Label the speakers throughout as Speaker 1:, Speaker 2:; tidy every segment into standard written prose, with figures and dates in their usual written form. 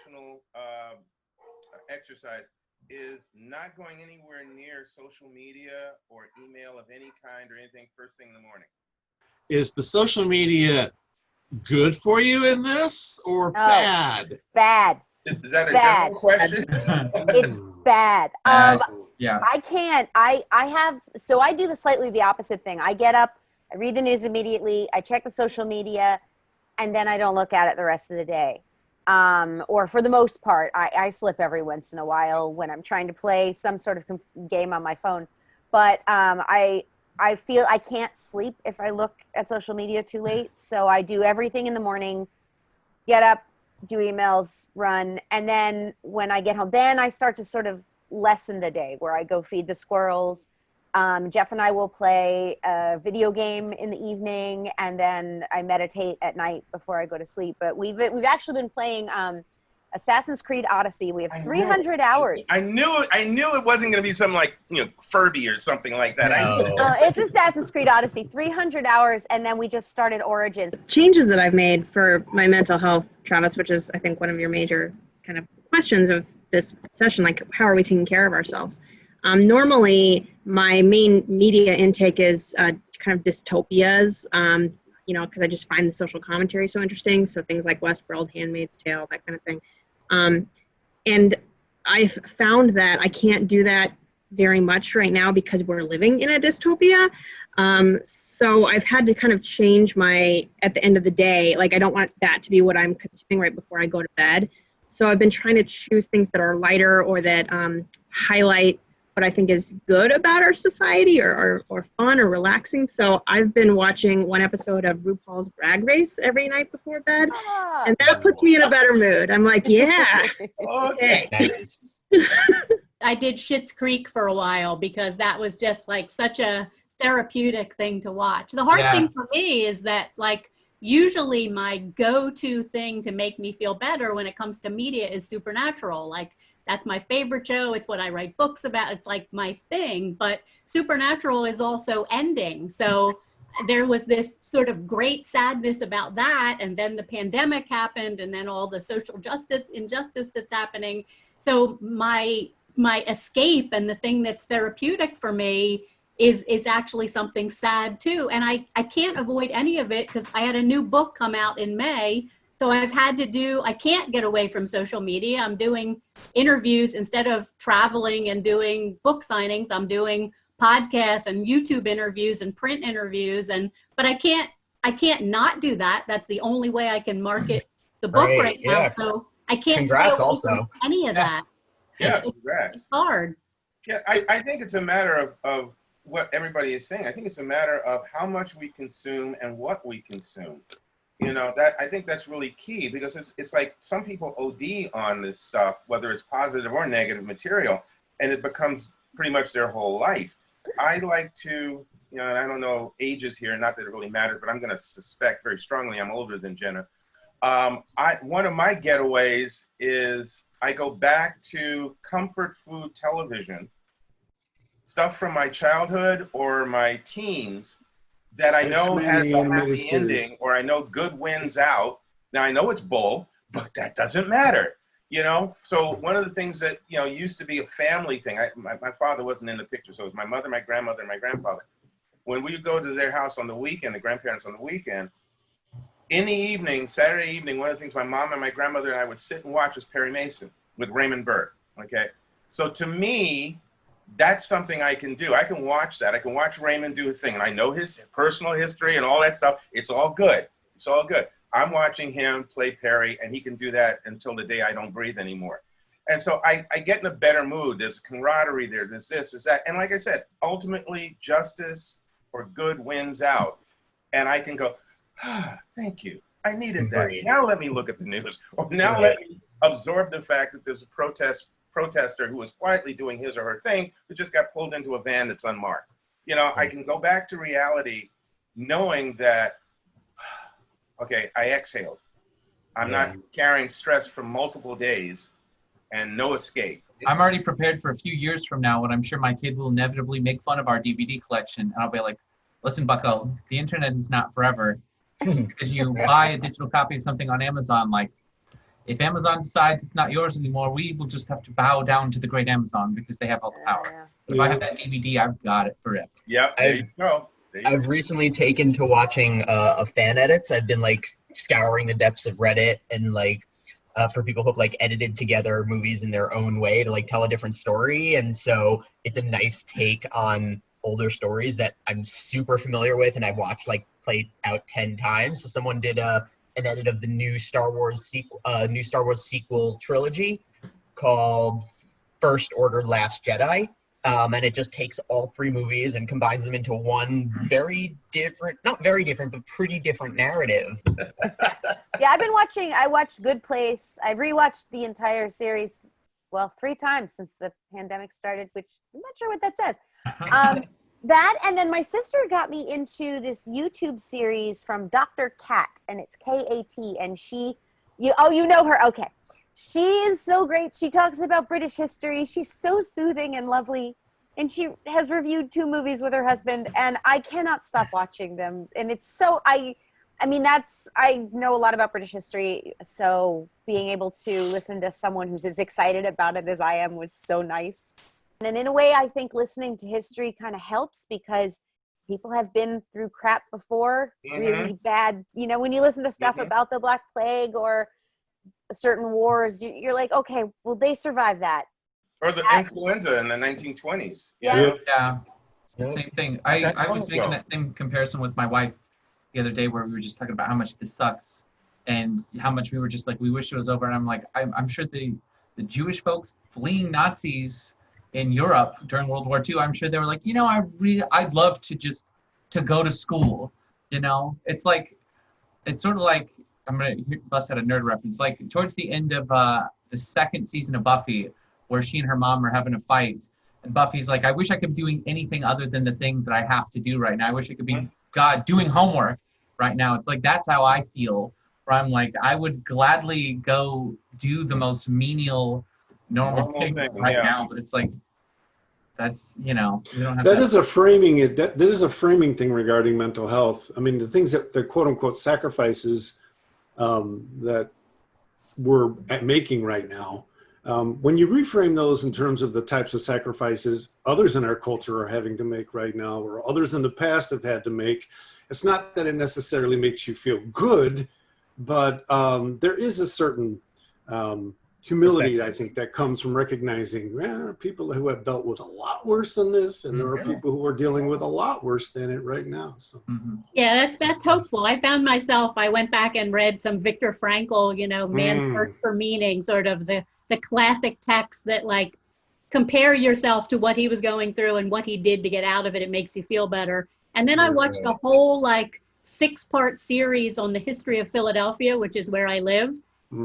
Speaker 1: emotional exercise is not going anywhere near social media or email of any kind or anything first thing in the morning.
Speaker 2: Is the social media good for you in this or bad?
Speaker 3: Bad.
Speaker 1: Is that a general question?
Speaker 3: It's bad.
Speaker 4: Yeah.
Speaker 3: I do slightly the opposite thing. I get up, I read the news immediately, I check the social media, and then I don't look at it the rest of the day. Or for the most part, I slip every once in a while when I'm trying to play some sort of game on my phone. But I feel I can't sleep if I look at social media too late. So I do everything in the morning, get up, do emails, run, and then when I get home, then I start to sort of lessen the day where I go feed the squirrels. Jeff and I will play a video game in the evening, and then I meditate at night before I go to sleep. But we've actually been playing Assassin's Creed Odyssey. We have 300 hours.
Speaker 1: I knew it wasn't going to be something like Furby or something like that.
Speaker 2: No.
Speaker 3: It's Assassin's Creed Odyssey, 300 hours, and then we just started Origins.
Speaker 5: Changes that I've made for my mental health, Travis, which is I think one of your major kind of questions of this session, like how are we taking care of ourselves? Normally, my main media intake is kind of dystopias, because I just find the social commentary so interesting. So things like Westworld, Handmaid's Tale, that kind of thing. And I've found that I can't do that very much right now because we're living in a dystopia. So I've had to kind of change at the end of the day, like I don't want that to be what I'm consuming right before I go to bed. So I've been trying to choose things that are lighter or that highlight what I think is good about our society or fun or relaxing. So I've been watching one episode of RuPaul's Drag Race every night before bed, and that puts me in a better mood. I'm like, yeah, okay.
Speaker 4: Nice.
Speaker 6: I did Schitt's Creek for a while because that was just like such a therapeutic thing to watch. The hard thing for me is that like usually my go-to thing to make me feel better when it comes to media is Supernatural. Like that's my favorite show. It's what I write books about. It's like my thing, but Supernatural is also ending. So there was this sort of great sadness about that. And then the pandemic happened and then all the social injustice that's happening. So my escape and the thing that's therapeutic for me is actually something sad too. And I can't avoid any of it because I had a new book come out in May. So I can't get away from social media. I'm doing interviews instead of traveling and doing book signings. I'm doing podcasts and YouTube interviews and print interviews. But I can't not do that. That's the only way I can market the book right now. So I can't
Speaker 4: Congrats
Speaker 6: stay away
Speaker 4: also.
Speaker 6: from any of that.
Speaker 1: Yeah, congrats.
Speaker 6: It's hard.
Speaker 1: Yeah, I think it's a matter of what everybody is saying. I think it's a matter of how much we consume and what we consume. That I think that's really key because it's like some people OD on this stuff, whether it's positive or negative material, and it becomes pretty much their whole life. I like to, and I don't know ages here, not that it really matters, but I'm going to suspect very strongly I'm older than Jenna. One of my getaways is I go back to comfort food television, stuff from my childhood or my teens that I know has a happy ending, or I know good wins out. Now I know it's bull, but that doesn't matter, So one of the things that used to be a family thing. My father wasn't in the picture, so it was my mother, my grandmother, and my grandfather. When we would go to their house on the weekend, the grandparents on the weekend, in the evening, Saturday evening, one of the things my mom and my grandmother and I would sit and watch was Perry Mason with Raymond Burr. Okay, so to me, that's something I can do. I can watch that. I can watch Raymond do his thing. And I know his personal history and all that stuff. It's all good. It's all good. I'm watching him play Perry, and he can do that until the day I don't breathe anymore. And so I get in a better mood. There's camaraderie there. There's this, there's that. And like I said, ultimately, justice or good wins out. And I can go, thank you. I needed that. Now let me look at the news. Or now let me absorb the fact that there's a protester who was quietly doing his or her thing who just got pulled into a van that's unmarked. I can go back to reality knowing that, okay, I exhaled. I'm not carrying stress for multiple days and no escape.
Speaker 4: I'm already prepared for a few years from now when I'm sure my kid will inevitably make fun of our DVD collection. And I'll be like, listen, bucko, the internet is not forever. Because you buy a digital copy of something on Amazon, like if Amazon decides it's not yours anymore, we will just have to bow down to the great Amazon because they have all the power. But if I have that DVD, I've got it forever.
Speaker 1: Yep, there you go.
Speaker 7: I've recently taken to watching fan edits. I've been like scouring the depths of Reddit and like for people who have like edited together movies in their own way to like tell a different story. And so it's a nice take on older stories that I'm super familiar with and I've watched like played out 10 times. So someone did an edit of the new Star Wars sequel trilogy called First Order Last Jedi. And it just takes all 3 movies and combines them into one very different, not very different, but pretty different narrative.
Speaker 3: Yeah, I watched Good Place. I rewatched the entire series, 3 times since the pandemic started, which I'm not sure what that says. That, and then my sister got me into this YouTube series from Dr. Kat, and it's K-A-T, and you know her, okay. She is so great. She talks about British history. She's so soothing and lovely, and she has reviewed 2 movies with her husband, and I cannot stop watching them, and it's so, I know a lot about British history, so being able to listen to someone who's as excited about it as I am was so nice. And in a way, I think listening to history kind of helps because people have been through crap before, really bad. You know, when you listen to stuff about the Black Plague or certain wars, you're like, okay, well, they survived that.
Speaker 1: Or the influenza in the 1920s.
Speaker 3: Yeah.
Speaker 4: Same thing. I was making that same comparison with my wife the other day where we were just talking about how much this sucks and how much we were just like, we wish it was over. And I'm like, I'm sure the Jewish folks fleeing Nazis in Europe during World War II, I'm sure they were like, you know, I'd love to go to school. You know, it's sort of like, I'm going to bust out a nerd reference. Like towards the end of the 2nd season of Buffy, where she and her mom are having a fight, and Buffy's like, I wish I could be doing anything other than the thing that I have to do right now. I wish I could be doing homework right now. It's like, that's how I feel, where I'm like, I would gladly go do the most menial, normal thing right now, but it's like, that's, you know, we don't have
Speaker 8: that is a framing thing regarding mental health. I mean, the things that the quote unquote sacrifices that we're making right now, when you reframe those in terms of the types of sacrifices others in our culture are having to make right now, or others in the past have had to make, it's not that it necessarily makes you feel good, but there is a certain humility, I think, that comes from recognizing there are people who have dealt with a lot worse than this, and there are people who are dealing with a lot worse than it right now. So
Speaker 6: yeah, that's hopeful. I found myself, I went back and read some Viktor Frankl, you know, Man's Search for Meaning, sort of the classic text that like compare yourself to what he was going through and what he did to get out of it. It makes you feel better. And then I watched a whole like 6-part series on the history of Philadelphia, which is where I live.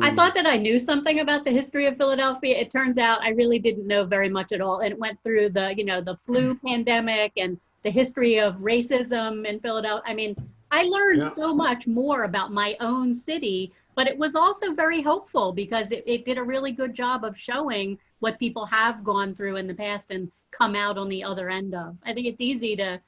Speaker 6: I thought that I knew something about the history of Philadelphia. It turns out I really didn't know very much at all. And it went through the, you know, the flu pandemic and the history of racism in Philadelphia. I mean, I learned so much more about my own city, but it was also very hopeful because it did a really good job of showing what people have gone through in the past and come out on the other end of. I think it's easy to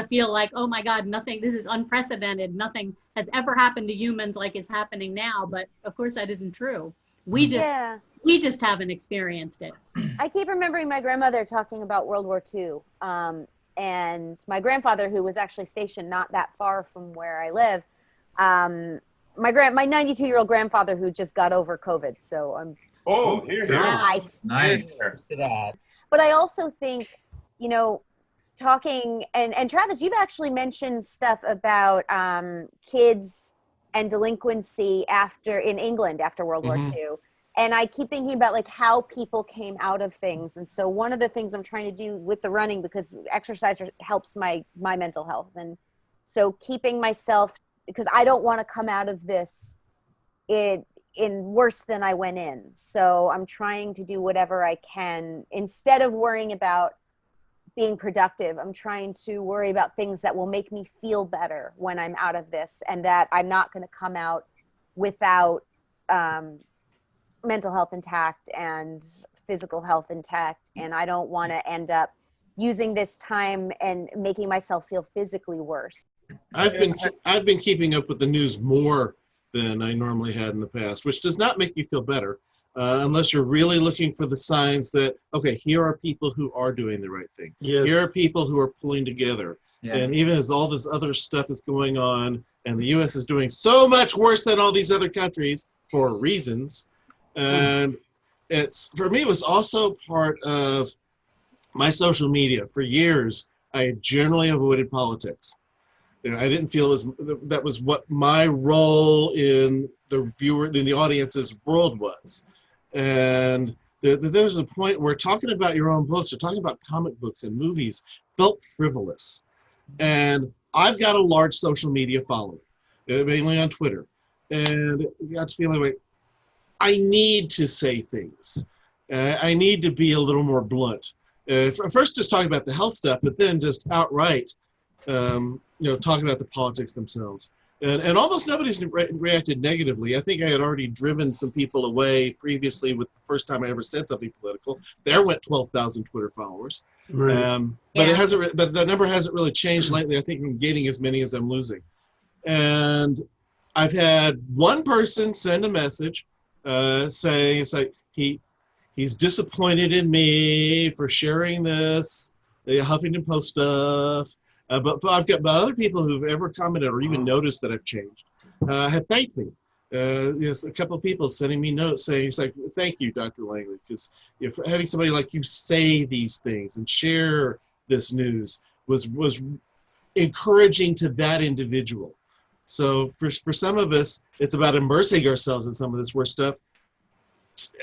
Speaker 6: feel like, oh my God, this is unprecedented. Nothing has ever happened to humans like is happening now. But of course that isn't true. We just haven't experienced it.
Speaker 3: I keep remembering my grandmother talking about World War II. And my grandfather, who was actually stationed not that far from where I live, my 92-year-old grandfather who just got over COVID. So I'm nice.
Speaker 7: To that.
Speaker 3: But I also think, you know, talking and Travis, you've actually mentioned stuff about kids and delinquency in England after World War II. And I keep thinking about like how people came out of things. And so one of the things I'm trying to do with the running, because exercise helps my mental health. And so keeping myself, because I don't want to come out of this in worse than I went in. So I'm trying to do whatever I can instead of worrying about being productive. I'm trying to worry about things that will make me feel better when I'm out of this, and that I'm not going to come out without mental health intact and physical health intact. And I don't want to end up using this time and making myself feel physically worse.
Speaker 2: I've been keeping up with the news more than I normally had in the past, which does not make you feel better unless you're really looking for the signs that, okay, here are people who are doing the right thing.
Speaker 8: Yes.
Speaker 2: Here are people who are pulling together.
Speaker 4: Yeah.
Speaker 2: And even as all this other stuff is going on, and the U.S. is doing so much worse than all these other countries for reasons, and for me, it was also part of my social media. For years, I generally avoided politics. I didn't feel that was what my role in the audience's world was. And there's a point where talking about your own books or talking about comic books and movies felt frivolous. And I've got a large social media following, mainly on Twitter. And you got to feel like, I need to say things. I need to be a little more blunt. First, just talking about the health stuff, but then just outright, talking about the politics themselves. And almost nobody's reacted negatively. I think I had already driven some people away previously with the first time I ever said something political. There went 12,000 Twitter followers.
Speaker 8: Right.
Speaker 2: But it hasn't. But the number hasn't really changed lately. I think I'm gaining as many as I'm losing. And I've had one person send a message saying it's like he's disappointed in me for sharing this, the Huffington Post stuff. But I've got other people who've ever commented or even noticed that I've changed have thanked me. A couple of people sending me notes saying, it's like, thank you, Dr. Langley, because having somebody like you say these things and share this news was encouraging to that individual. So for some of us, it's about immersing ourselves in some of this worse stuff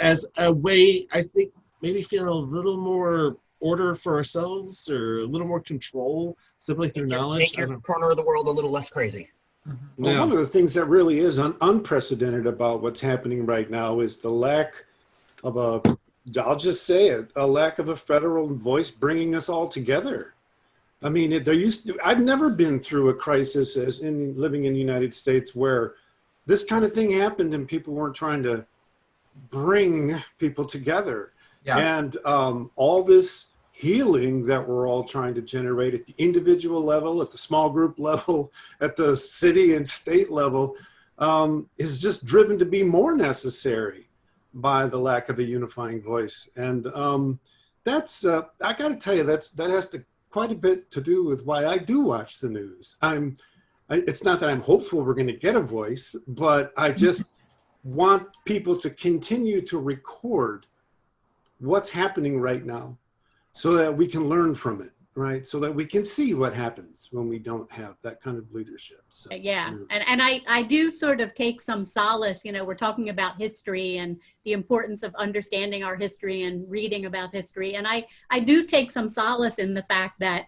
Speaker 2: as a way, I think, maybe feel a little more order for ourselves or a little more control simply through knowledge.
Speaker 7: Make your corner of the world a little less crazy.
Speaker 8: Well, one of the things that really is unprecedented about what's happening right now is the lack of I'll just say it, a lack of a federal voice bringing us all together. I mean, I've never been through a crisis living in the United States where this kind of thing happened and people weren't trying to bring people together.
Speaker 4: Yeah.
Speaker 8: And all this healing that we're all trying to generate at the individual level, at the small group level, at the city and state level, is just driven to be more necessary by the lack of a unifying voice. And that's, I got to tell you, that has quite a bit to do with why I do watch the news. It's not that I'm hopeful we're going to get a voice, but I just want people to continue to record what's happening right now so that we can learn from it, right? So that we can see what happens when we don't have that kind of leadership. So,
Speaker 6: yeah. And I do sort of take some solace, we're talking about history and the importance of understanding our history and reading about history. And I do take some solace in the fact that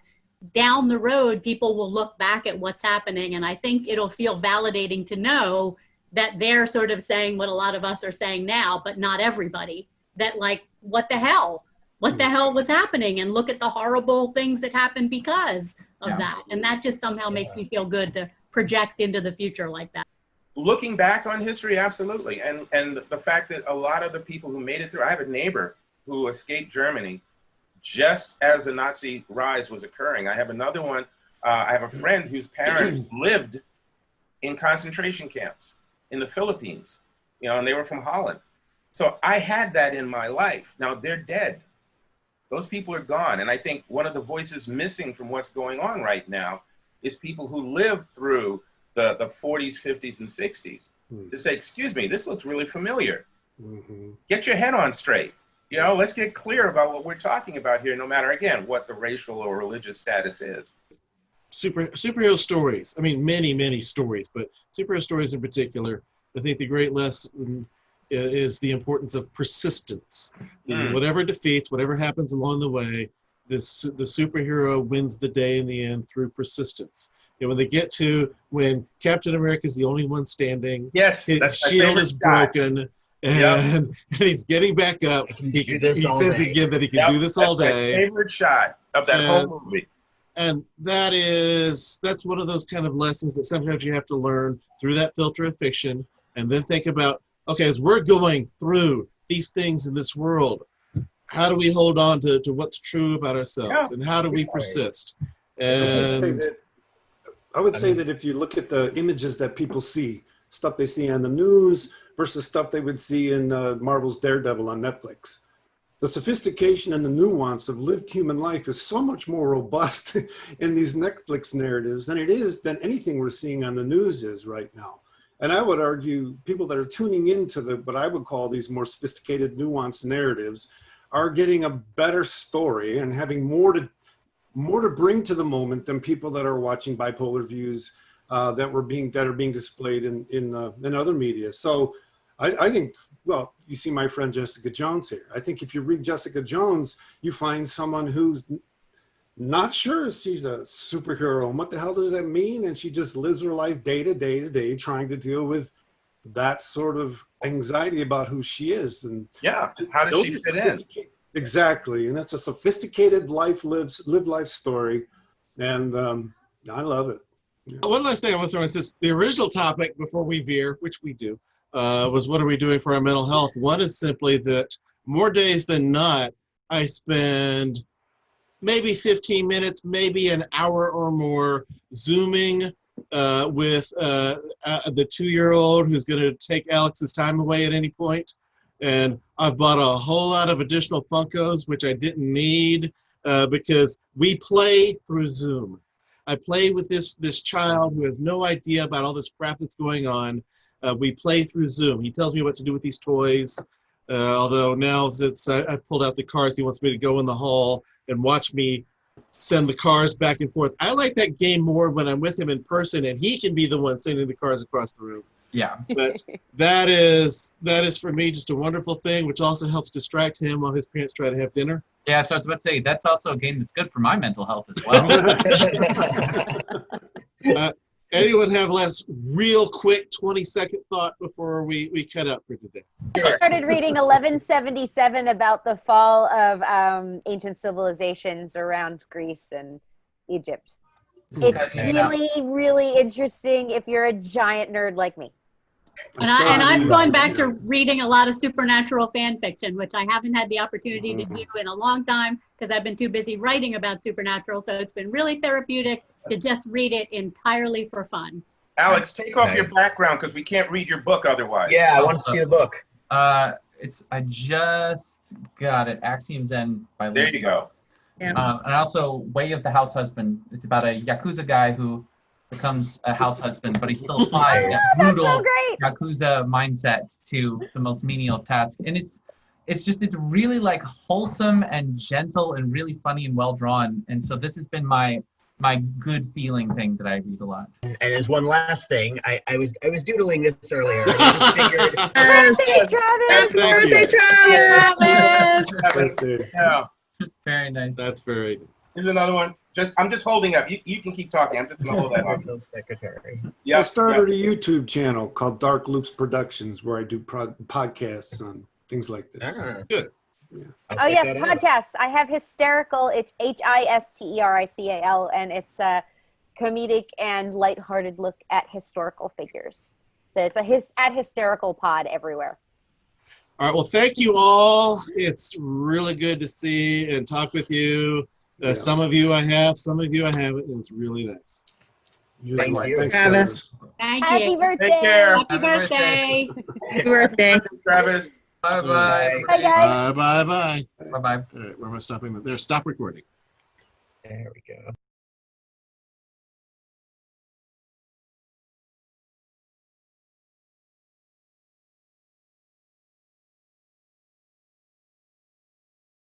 Speaker 6: down the road, people will look back at what's happening. And I think it'll feel validating to know that they're sort of saying what a lot of us are saying now, but not everybody. That like, what the hell was happening, and look at the horrible things that happened because of that. And that just somehow makes me feel good to project into the future like that.
Speaker 1: Looking back on history, absolutely. And the fact that a lot of the people who made it through, I have a neighbor who escaped Germany just as the Nazi rise was occurring. I have another one, I have a friend whose parents lived in concentration camps in the Philippines, and they were from Holland. So I had that in my life. Now they're dead. Those people are gone. And I think one of the voices missing from what's going on right now is people who lived through the 40s, 50s, and 60s to say, excuse me, this looks really familiar. Get your head on straight. Let's get clear about what we're talking about here, no matter, again, what the racial or religious status is.
Speaker 2: Superhero stories. I mean, many, many stories, but superhero stories in particular, I think the great lesson is the importance of persistence. Whatever defeats, whatever happens along the way, the superhero wins the day in the end through persistence. When they get to when Captain America is the only one standing,
Speaker 1: yes,
Speaker 2: his shield is broken, and he's getting back up. He says again that he can do this all day.
Speaker 1: My favorite shot of that whole movie.
Speaker 2: And that's one of those kind of lessons that sometimes you have to learn through that filter of fiction, and then think about, okay, as we're going through these things in this world, how do we hold on to what's true about ourselves, and how do we persist? And
Speaker 8: I would say that if you look at the images that people see, stuff they see on the news versus stuff they would see in Marvel's Daredevil on Netflix. The sophistication and the nuance of lived human life is so much more robust in these Netflix narratives than anything we're seeing on the news is right now. And I would argue people that are tuning into what I would call these more sophisticated, nuanced narratives are getting a better story and having more to bring to the moment than people that are watching bipolar views that are being displayed in other media. So I think, well, you see my friend Jessica Jones here. I think if you read Jessica Jones, you find someone who's not sure she's a superhero and what the hell does that mean, and she just lives her life day to day trying to deal with that sort of anxiety about who she is. And
Speaker 1: yeah, how does she fit in?
Speaker 8: Exactly, and that's a sophisticated lived life story, and I love it. Yeah.
Speaker 2: One last thing I want to throw in is the original topic before we veer, which we do, was what are we doing for our mental health? One is simply that more days than not, I spend maybe 15 minutes, maybe an hour or more Zooming with the 2-year-old who's going to take Alex's time away at any point. And I've bought a whole lot of additional Funkos, which I didn't need because we play through Zoom. I play with this child who has no idea about all this crap that's going on. We play through Zoom. He tells me what to do with these toys. Although now that I've pulled out the cars, he wants me to go in the hall and watch me send the cars back and forth. I like that game more when I'm with him in person and he can be the one sending the cars across the room.
Speaker 4: Yeah.
Speaker 2: But that is for me just a wonderful thing, which also helps distract him while his parents try to have dinner.
Speaker 4: Yeah, so I was about to say, that's also a game that's good for my mental health as well.
Speaker 2: Anyone have last real quick 20-second thought before we cut out for today?
Speaker 3: I started reading 1177 about the fall of ancient civilizations around Greece and Egypt. It's really, really interesting if you're a giant nerd like me.
Speaker 6: And I've gone back to reading a lot of supernatural fan fiction, which I haven't had the opportunity to do in a long time because I've been too busy writing about supernatural. So it's been really therapeutic to just read it entirely for fun.
Speaker 1: Alex, take off your background because we can't read your book otherwise.
Speaker 7: Yeah, I want to see the book.
Speaker 4: I just got it, Axioms End by Lynn.
Speaker 1: There you go.
Speaker 5: Yeah.
Speaker 4: And also Way of the House Husband. It's about a Yakuza guy who becomes a house husband, but he still applies that brutal
Speaker 3: so great.
Speaker 4: Yakuza mindset to the most menial task. And it's really like wholesome and gentle and really funny and well drawn. And so this has been my good feeling thing that I read a lot.
Speaker 7: And as one last thing, I was doodling this earlier. I just figured,
Speaker 3: Birthday, Travis!
Speaker 5: Birthday, Travis!
Speaker 8: That's it.
Speaker 1: Yeah.
Speaker 4: Very nice.
Speaker 2: That's very nice.
Speaker 1: Here's another one. I'm just holding up. You can keep talking. I'm just gonna hold that up.
Speaker 7: Secretary.
Speaker 1: Yeah.
Speaker 8: I started a YouTube channel called Dark Loops Productions where I do podcasts on things like this.
Speaker 2: Good.
Speaker 8: Yeah.
Speaker 3: Oh yes, podcasts. I have Hysterical. It's HISTERICAL, and it's a comedic and lighthearted look at historical figures. So it's at Hysterical Pod everywhere.
Speaker 2: All right. Well, thank you all. It's really good to see and talk with you. Some of you I have, some of you I haven't, and it's really nice.
Speaker 7: Thank you.
Speaker 8: Thanks,
Speaker 5: Travis.
Speaker 6: Thank
Speaker 3: Happy
Speaker 6: you.
Speaker 3: birthday!
Speaker 1: Take care.
Speaker 6: Happy birthday.
Speaker 5: Happy birthday.
Speaker 1: Travis.
Speaker 4: Bye-bye.
Speaker 3: Bye, guys.
Speaker 2: Bye.
Speaker 4: Bye-bye.
Speaker 2: All right. Where am I stopping? There. Stop recording.
Speaker 7: There we go.